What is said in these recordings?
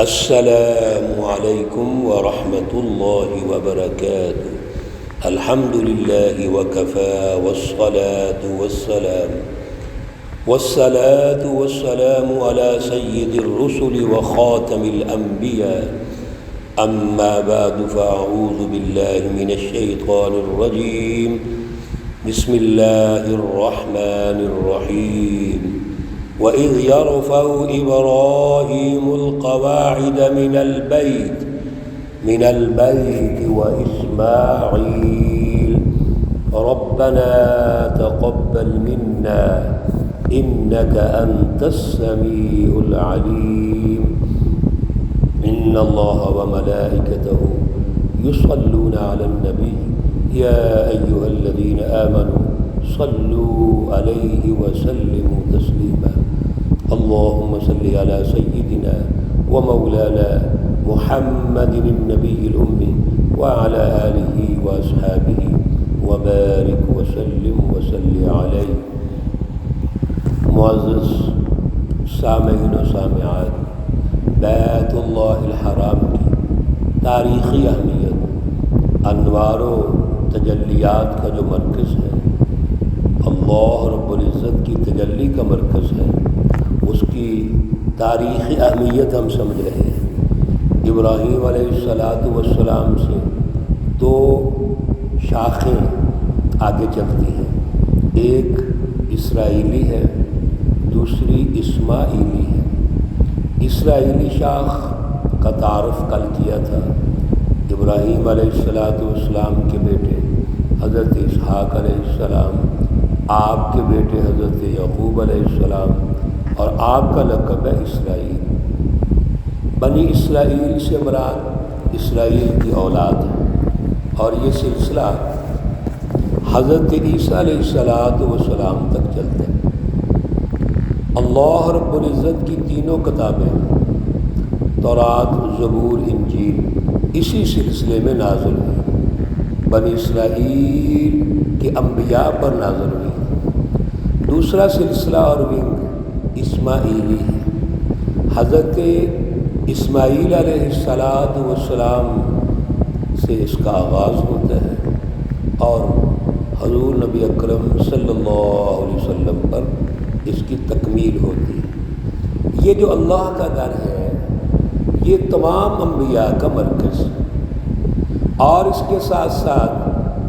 السلام علیکم ورحمۃ اللہ وبرکاتہ۔ الحمد للہ وکفى والصلاة والسلام على سید الرسل وخاتم الانبیاء اما بعد فاعوذ باللہ من الشیطان الرجیم بسم اللہ الرحمن الرحیم وَإِذْ يَرْفَعُ إِبْرَاهِيمُ الْقَوَاعِدَ مِنَ الْبَيْتِ وَإِسْمَاعِيلُ رَبَّنَا تَقَبَّلْ مِنَّا إِنَّكَ أَنْتَ السَّمِيعُ الْعَلِيمُ إِنَّ اللَّهَ وَمَلَائِكَتَهُ يُصَلُّونَ عَلَى النَّبِيِّ يَا أَيُّهَا الَّذِينَ آمَنُوا صلوا عليه وسلموا تسليما اللهم صل على سيدنا ومولانا محمد النبي الأمي وعلى آله وأصحابه وبارك وسلم وصل عليه۔ معزز سامعین و سامعات، بیت اللہ الحرام کی تاریخی اہمیت، انوار و تجلیات کا جو مرکز ہے، اللہ رب العزت کی تجلی کا مرکز ہے، اس کی تاریخی اہمیت ہم سمجھ رہے ہیں۔ ابراہیم علیہ السلام سے دو شاخیں آگے چلتی ہیں، ایک اسرائیلی ہے، دوسری اسماعیلی ہے۔ اسرائیلی شاخ کا تعارف کل کیا تھا۔ ابراہیم علیہ السلام کے بیٹے حضرت اسحاق علیہ السلام، آپ کے بیٹے حضرت یعقوب علیہ السلام، اور آپ کا لقب ہے اسرائیل۔ بنی اسرائیل سے مراد اسرائیل کی اولاد ہے، اور یہ سلسلہ حضرت عیسیٰ علیہ السلام تک چلتا ہے۔ اللہ رب العزت کی تینوں کتابیں تورات، زبور، انجیل اسی سلسلے میں نازل ہوئی۔ بنی اسرائیل کے انبیاء پر نازل ہوئی۔ دوسرا سلسلہ اور ونگ اسماعیلی ہے۔ حضرت اسماعیل علیہ السلام سے اس کا آغاز ہوتا ہے، اور حضور نبی اکرم صلی اللہ علیہ وسلم پر اس کی تکمیل ہوتی ہے۔ یہ جو اللہ کا گھر ہے، یہ تمام انبیاء کا مرکز ہے، اور اس کے ساتھ ساتھ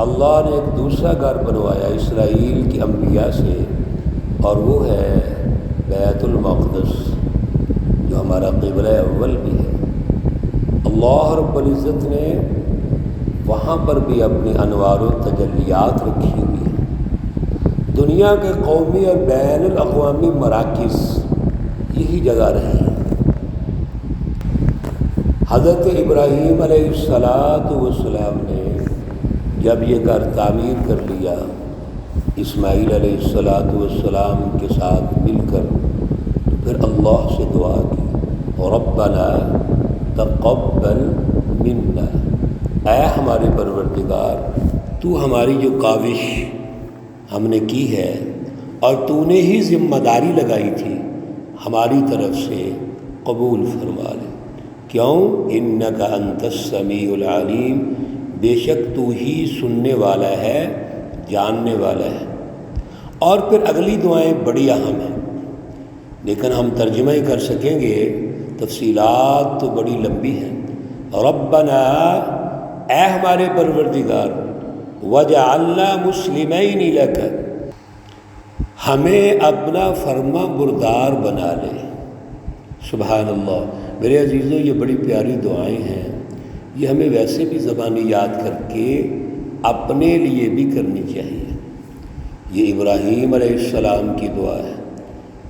اللہ نے ایک دوسرا گھر بنوایا اسرائیل کے انبیاء سے، اور وہ ہے بیت المقدس، جو ہمارا قبلہ اول بھی ہے۔ اللہ رب العزت نے وہاں پر بھی اپنی انوار و تجلیات رکھی ہوئی ہیں۔ دنیا کے قومی اور بین الاقوامی مراکز یہی جگہ رہے ہیں۔ حضرت ابراہیم علیہ السلام نے جب یہ گھر تعمیر کر لیا، اسماعیل علیہ السلام کے ساتھ مل کر، تو پھر اللہ سے دعا کی، ربنا تقبل منا، اے ہمارے پروردگار، تو ہماری جو کاوش ہم نے کی ہے اور تو نے ہی ذمہ داری لگائی تھی، ہماری طرف سے قبول فرما لے۔ کیوں؟ انک انت السمیع العلیم، بے شک تو ہی سننے والا ہے، جاننے والا ہے۔ اور پھر اگلی دعائیں بڑی اہم ہیں، لیکن ہم ترجمہ ہی کر سکیں گے، تفصیلات تو بڑی لمبی ہیں۔ ربنا، اے ہمارے پروردگار، وجعلنا مسلمین لک، ہمیں اپنا فرما بردار بنا لے۔ سبحان اللہ۔ میرے عزیزوں، یہ بڑی پیاری دعائیں ہیں، یہ ہمیں ویسے بھی زبانی یاد کر کے اپنے لیے بھی کرنی چاہیے۔ یہ ابراہیم علیہ السلام کی دعا ہے،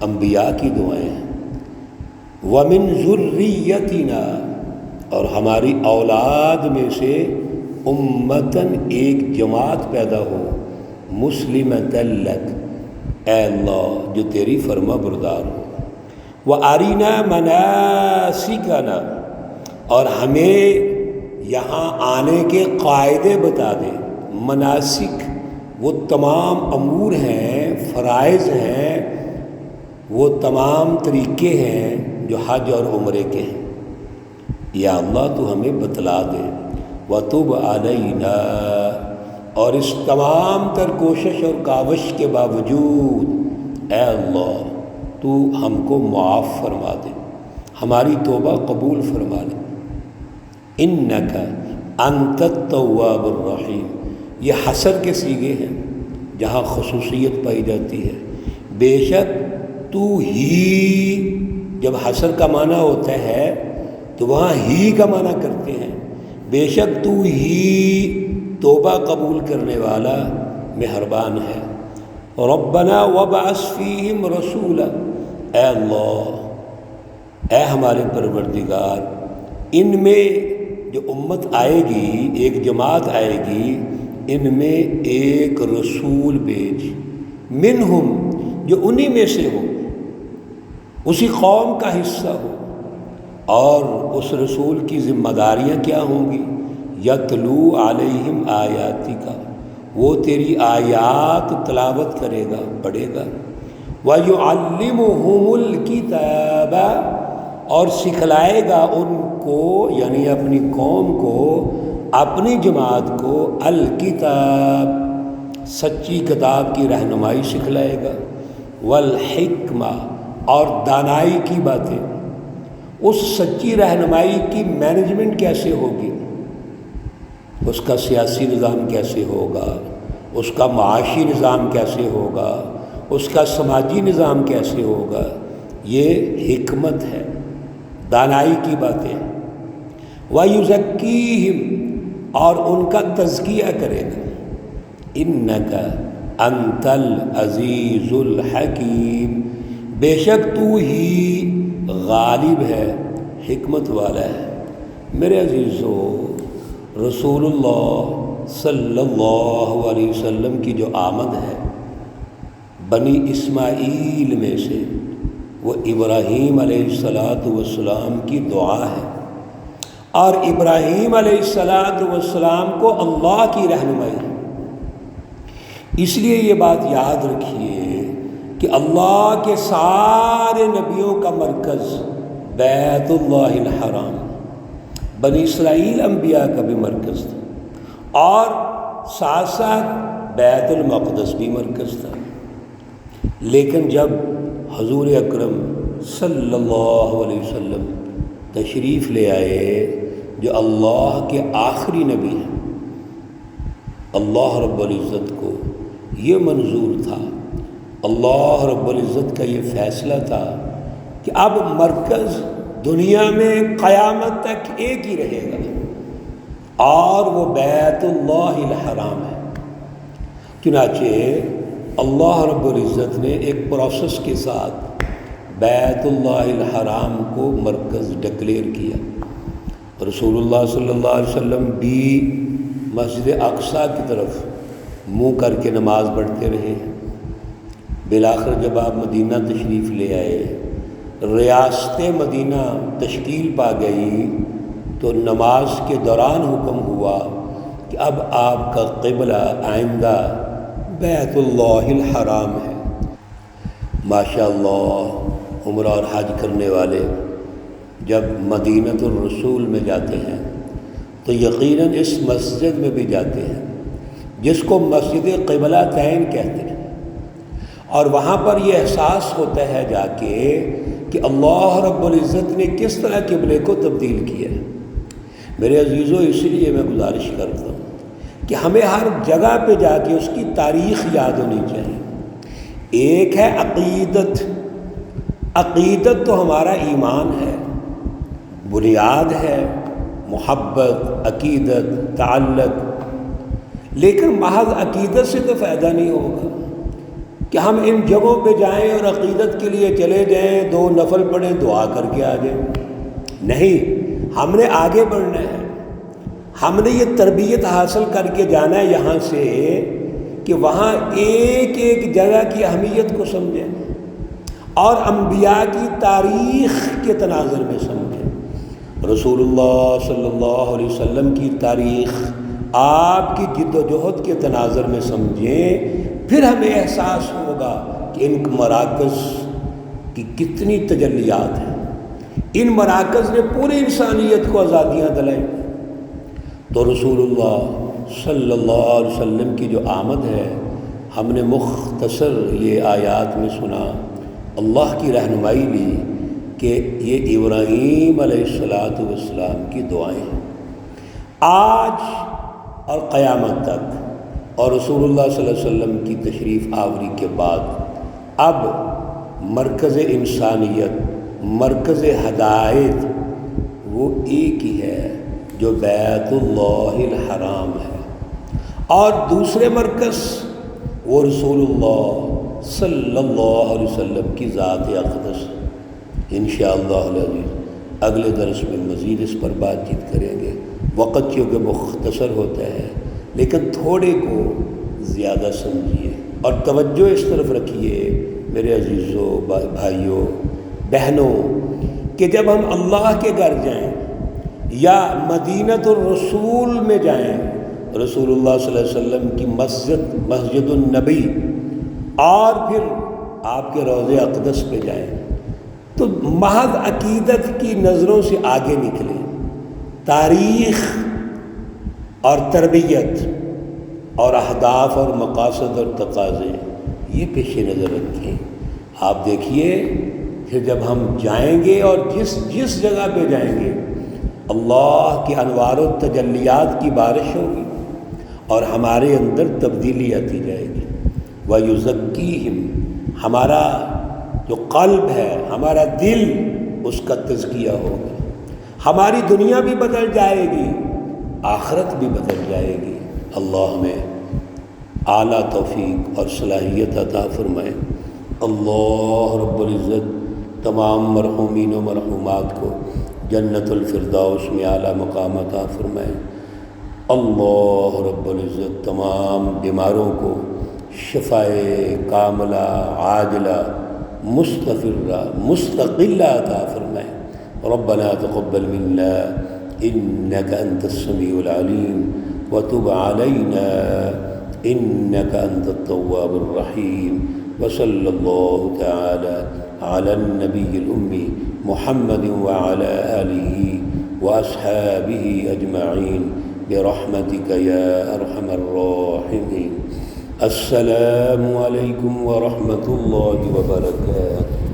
انبیاء کی دعائیں ہیں۔ وَمِن ذُرِّيَّتِنَا، اور ہماری اولاد میں سے امتاً ایک جماعت پیدا ہو، مسلمۃ لک، اے اللہ جو تیری فرما بردار ہو۔ وَأَرِنَا مَنَاسِكَنَا، اور ہمیں یہاں آنے کے قاعدے بتا دے۔ مناسک وہ تمام امور ہیں، فرائض ہیں، وہ تمام طریقے ہیں جو حج اور عمرے کے ہیں۔ یا اللہ تو ہمیں بتلا دے، وَتُبْ عَلَيْنَا، اور اس تمام تر کوشش اور کاوش کے باوجود اے اللہ تو ہم کو معاف فرما دے، ہماری توبہ قبول فرما لے۔ اِنَّكَ أَنْتَ التَّوَّابُ الرَّحِيمُ، یہ حصر کے صیغے ہیں جہاں خصوصیت پائی جاتی ہے۔ بے شک تو ہی، جب حصر کا معنی ہوتا ہے تو وہاں ہی کا معنی کرتے ہیں، بے شک تو ہی توبہ قبول کرنے والا مہربان ہے۔ ربنا وابعث فیہم رسولا، اے اللہ، اے ہمارے پروردگار، ان میں جو امت آئے گی، ایک جماعت آئے گی، ان میں ایک رسول بھیج، منہم، جو انہی میں سے ہو، اسی قوم کا حصہ ہو، اور اس رسول کی ذمہ داریاں کیا ہوں گی؟ یتلو علیہم آیاتک، وہ تیری آیات تلاوت کرے گا، پڑھے گا، وَيُعَلِّمُهُمُ الْكِتَابَ، اور سکھلائے گا ان کو، یعنی اپنی قوم کو، اپنی جماعت کو، الکتاب، سچی کتاب کی رہنمائی سکھلائے گا، والحکمہ، اور دانائی کی باتیں۔ اس سچی رہنمائی کی مینجمنٹ کیسے ہوگی، اس کا سیاسی نظام کیسے ہوگا، اس کا معاشی نظام کیسے ہوگا، اس کا سماجی نظام کیسے ہوگا، یہ حکمت ہے، دانائی کی باتیں۔ وَيُزَكِّيهِمْ، اور ان کا تزکیہ کرے گا۔ إِنَّكَ أَنْتَ الْعَزِيزُ الْحَكِيمُ، بے شک تو ہی غالب ہے، حکمت والا ہے۔ میرے عزیزو، رسول اللہ صلی اللہ علیہ وسلم کی جو آمد ہے بنی اسماعیل میں سے، وہ ابراہیم علیہ السلام کی دعا ہے، اور ابراہیم علیہ السلام کو اللہ کی رہنمائی ہے۔ اس لیے یہ بات یاد رکھیے کہ اللہ کے سارے نبیوں کا مرکز بیت اللہ الحرام، بنی اسرائیل انبیاء کا بھی مرکز تھا، اور ساتھ ساتھ بیت المقدس بھی مرکز تھا۔ لیکن جب حضور اکرم صلی اللہ علیہ وسلم تشریف لے آئے، جو اللہ کے آخری نبی ہیں، اللہ رب العزت کو یہ منظور تھا، اللہ رب العزت کا یہ فیصلہ تھا کہ اب مرکز دنیا میں قیامت تک ایک ہی رہے گا، اور وہ بیت اللہ الحرام ہے۔ چنانچہ اللہ رب العزت نے ایک پروسیس کے ساتھ بیت اللہ الحرام کو مرکز ڈکلیئر کیا۔ رسول اللہ صلی اللہ علیہ وسلم بھی مسجد اقصیٰ کی طرف منہ کر کے نماز پڑھتے رہے۔ بالآخر جب آپ مدینہ تشریف لے آئے، ریاست مدینہ تشکیل پا گئی، تو نماز کے دوران حکم ہوا کہ اب آپ کا قبلہ آئندہ بیت اللہ الحرام ہے۔ ماشاءاللہ، عمرہ اور حج کرنے والے جب مدینۃ الرسول میں جاتے ہیں تو یقیناً اس مسجد میں بھی جاتے ہیں جس کو مسجد قبلہ تین کہتے ہیں، اور وہاں پر یہ احساس ہوتا ہے جا کے کہ اللہ رب العزت نے کس طرح قبلے کو تبدیل کیا ہے۔ میرے عزیزو، اس لیے میں گزارش کرتا ہوں کہ ہمیں ہر جگہ پہ جا کے اس کی تاریخ یاد ہونی چاہیے۔ ایک ہے عقیدت، عقیدت تو ہمارا ایمان ہے، بنیاد ہے، محبت، عقیدت، تعلق۔ لیکن محض عقیدت سے تو فائدہ نہیں ہوگا کہ ہم ان جگہوں پہ جائیں اور عقیدت کے لیے چلے جائیں، 2 نفل پڑھیں، دعا کر کے آ جائیں۔ نہیں، ہم نے آگے بڑھنا ہے، ہم نے یہ تربیت حاصل کر کے جانا ہے یہاں سے کہ وہاں ایک ایک جگہ کی اہمیت کو سمجھیں اور انبیاء کی تاریخ کے تناظر میں سمجھیں، رسول اللہ صلی اللہ علیہ وسلم کی تاریخ، آپ کی جد و جہد کے تناظر میں سمجھیں۔ پھر ہمیں احساس ہوگا کہ ان مراکز کی کتنی تجلیات ہیں، ان مراکز نے پوری انسانیت کو آزادیاں دلائیں۔ تو رسول اللہ صلی اللہ علیہ وسلم کی جو آمد ہے، ہم نے مختصر یہ آیات میں سنا، اللہ کی رہنمائی لی کہ یہ ابراہیم علیہ السلام کی دعائیں ہیں آج اور قیامت تک، اور رسول اللہ صلی اللہ علیہ وسلم کی تشریف آوری کے بعد اب مرکز انسانیت، مرکز ہدایت وہ ایک ہی ہے جو بیت اللہ الحرام ہے، اور دوسرے مرکز وہ رسول اللہ صلی اللہ علیہ وسلم کی ذات اقدس۔ انشاءاللہ العزیز اگلے درس میں مزید اس پر بات چیت کریں گے۔ وقت چونکہ مختصر ہوتا ہے، لیکن تھوڑے کو زیادہ سمجھیے اور توجہ اس طرف رکھیے میرے عزیزوں، بھائیوں، بہنوں، کہ جب ہم اللہ کے گھر جائیں یا مدینۃ الرسول میں جائیں، رسول اللہ صلی اللہ علیہ وسلم کی مسجد النبی، اور پھر آپ کے روضہ اقدس پہ جائیں، تو محض عقیدت کی نظروں سے آگے نکلیں، تاریخ اور تربیت اور اہداف اور مقاصد اور تقاضے یہ پیش نظر رکھیں۔ آپ دیکھیے کہ جب ہم جائیں گے اور جس جگہ پہ جائیں گے، اللہ کی انوار و تجلیات کی بارش ہوگی اور ہمارے اندر تبدیلی آتی جائے گی۔ وَيُزَكِّيهِمْ، ہمارا جو قلب ہے، ہمارا دل، اس کا تزکیہ ہوگا، ہماری دنیا بھی بدل جائے گی، آخرت بھی بدل جائے گی۔ اللہ ہمیں اعلیٰ توفیق اور صلاحیت عطا فرمائے۔ اللہ رب العزت تمام مرحومین و مرحومات کو جنت الفردوس میں اعلیٰ مقام عطا فرمائے۔ اللہ رب العزت تمام بیماروں کو شفائے کاملہ عاجلہ مستقرہ مستقلہ عطا فرمائے۔ ربنا تقبل منا انك انت السميع العليم وتب علينا انك انت التواب الرحيم، وصلى الله تعالى على النبي الأمي محمد وعلى آله وأصحابه أجمعين برحمتك يا أرحم الراحمين۔ السلام عليكم ورحمة الله وبركاته۔